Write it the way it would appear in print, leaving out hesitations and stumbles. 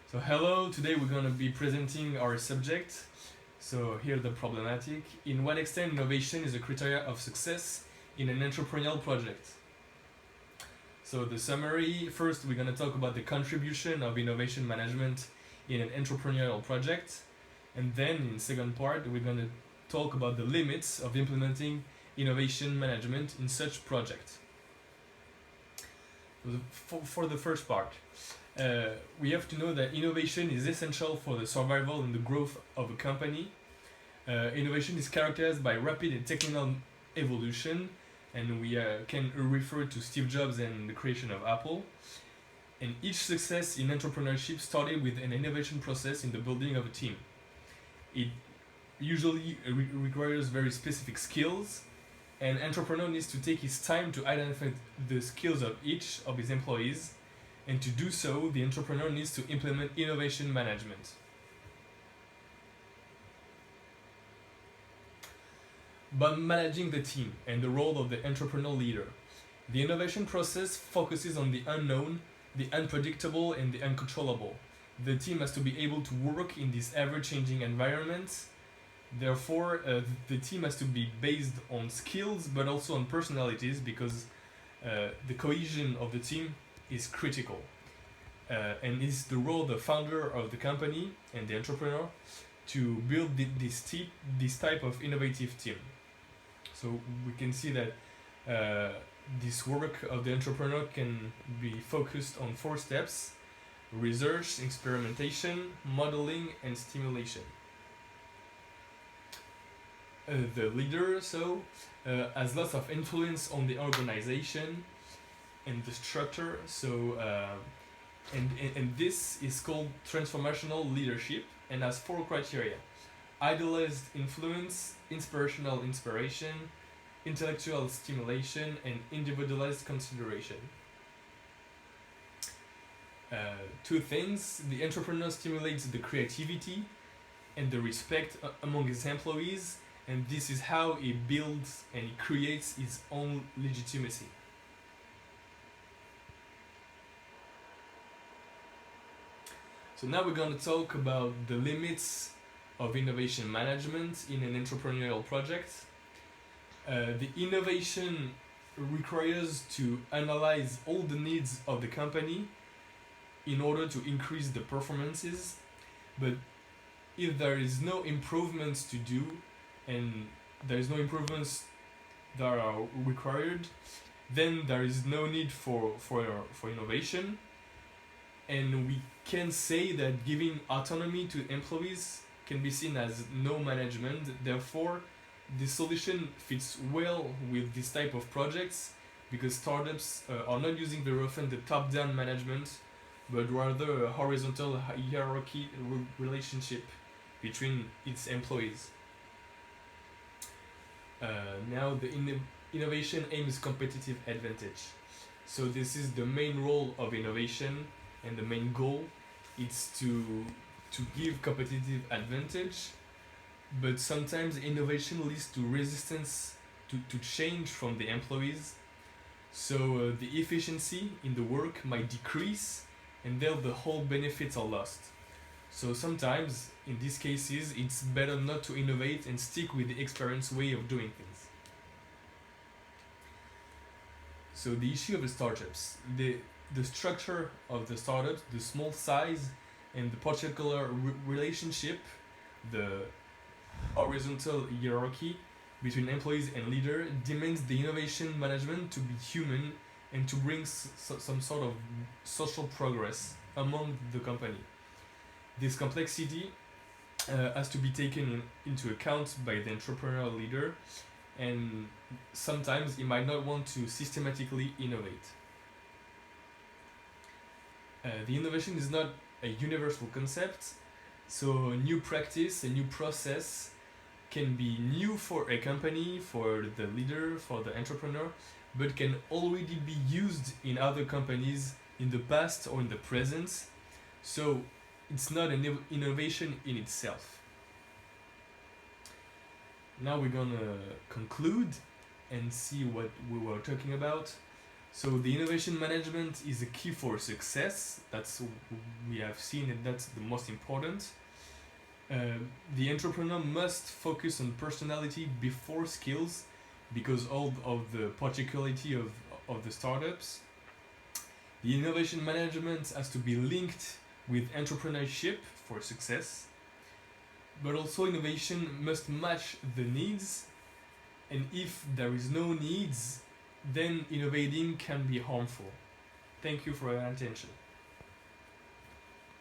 So hello, today we're going to be presenting our subject. So here the problematic. In what extent innovation is a criteria of success in an entrepreneurial project? So the summary, first we're going to talk about the contribution of innovation management in an entrepreneurial project. And then in second part we're going to talk about the limits of implementing innovation management in such project. For the first part, we have to know that innovation is essential for the survival and the growth of a company. Innovation is characterized by rapid and technical evolution, and we can refer to Steve Jobs and the creation of Apple. And each success in entrepreneurship started with an innovation process in the building of a team. It usually requires very specific skills, and entrepreneur needs to take his time to identify the skills of each of his employees, and to do so, the entrepreneur needs to implement innovation management. By managing the team and the role of the entrepreneur leader, the innovation process focuses on the unknown, the unpredictable, and the uncontrollable. The team has to be able to work in this ever-changing environment. Therefore, the team has to be based on skills but also on personalities, because the cohesion of the team is critical. And it's the role of the founder of the company and the entrepreneur to build this type of innovative team. So we can see that this work of the entrepreneur can be focused on 4 steps: research, experimentation, modeling, and stimulation. The leader has lots of influence on the organization and the structure. And this is called transformational leadership and has 4 criteria: idealized influence, inspirational inspiration, intellectual stimulation, and individualized consideration. 2 things: the entrepreneur stimulates the creativity and the respect among his employees, and this is how he builds and he creates his own legitimacy. So now we're going to talk about the limits of innovation management in an entrepreneurial project. The innovation requires to analyze all the needs of the company in order to increase the performances, but if there is no improvements to do and there is no improvements that are required, then there is no need for innovation. And we can say that giving autonomy to employees can be seen as no management. Therefore, the solution fits well with this type of projects, because startups are not using very often the top-down management, but rather a horizontal hierarchy relationship between its employees. Now, the innovation aims competitive advantage. So this is the main role of innovation, and the main goal is to give competitive advantage, but sometimes innovation leads to resistance to change from the employees. So the efficiency in the work might decrease, and then the whole benefits are lost. So sometimes, in these cases, it's better not to innovate and stick with the experienced way of doing things. So the issue of the startups, the structure of the startups, the small size, and the particular relationship, the horizontal hierarchy between employees and leader, demands the innovation management to be human and to bring some sort of social progress among the company. This complexity has to be taken into account by the entrepreneurial leader, and sometimes he might not want to systematically innovate. The innovation is not a universal concept, so a new practice, a new process can be new for a company, for the leader, for the entrepreneur, but can already be used in other companies in the past or in the present. So it's not an innovation in itself. Now we're gonna conclude and see what we were talking about. So the innovation management is a key for success. That's we have seen, and that's the most important. The entrepreneur must focus on personality before skills, because all of the particularity of the startups. The innovation management has to be linked with entrepreneurship for success, but also innovation must match the needs, and if there is no needs, then innovating can be harmful. Thank you for your attention.